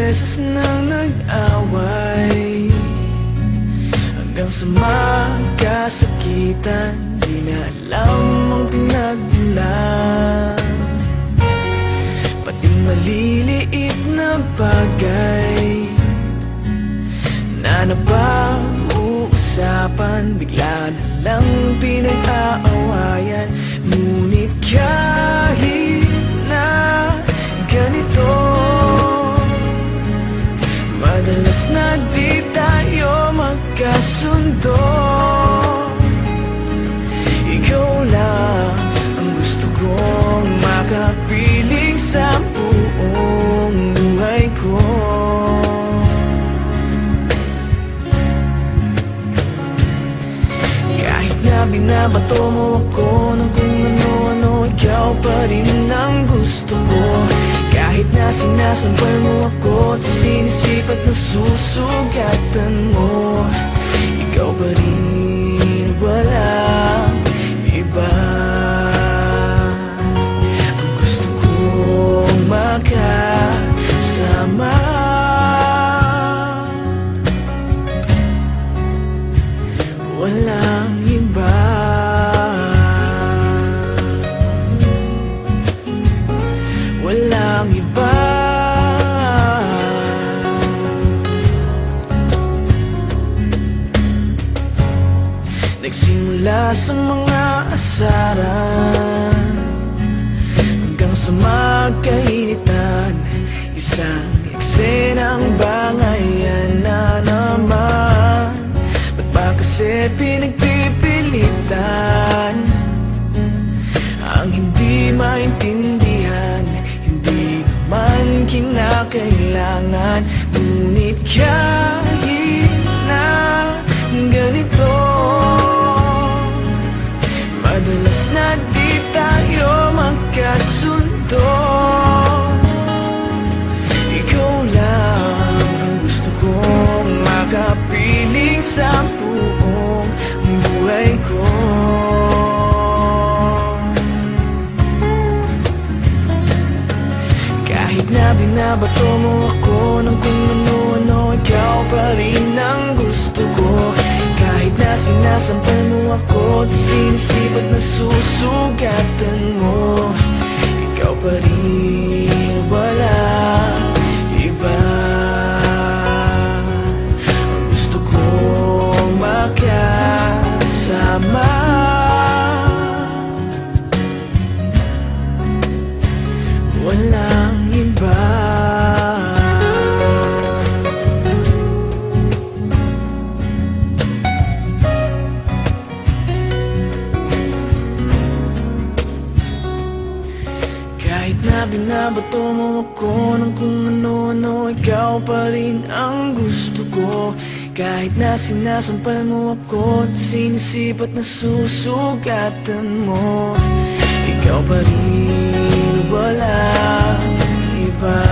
beses nang nag-away, hanggang sa magkasakitan. Di na alam ang pinagmulan, pati maliliit na bagay na napag-uusapan, bigla na lang pinag-aawayan. Ngunit kahit na ganito, madalas na di tayo magkasundo. Ikaw lang ang gusto kong makapiling sa buong buhay ko. Kahit na binabato mo ako ng kung ano-ano, ikaw pa rin ang gusto ko. Kahit na sinasampal mo ako at sinisipat na susugatan mo, ikaw pa rin, walang iba. Ang gusto kong makasama, walang iba. Walang iba. Nagsimula sa mga asaran, hanggang sa magkainitan, isang eksenang bangayan na naman. Ba't ba kasi pinagpipilitan ang hindi maintindihan? Hindi naman kinakailangan. Ngunit kahit na ganito, madalas na di tayo magkasundo. Ikaw lang ang gusto kong makapiling sa buong buhay ko. Kahit na binabato mo ako ng kung ano-ano, ikaw pa rin ang gusto ko. Kahit na sinasampal mo ako at sinisipat na susugatan mo, ikaw pa rin, walang iba. Ang gusto kong makasama, walang iba. Kahit na binabato mo ako ng kung ano-ano, ikaw pa rin ang gusto ko. Kahit na sinasampal mo ako at sinisipat na susugatan mo, ikaw pa rin, walang iba.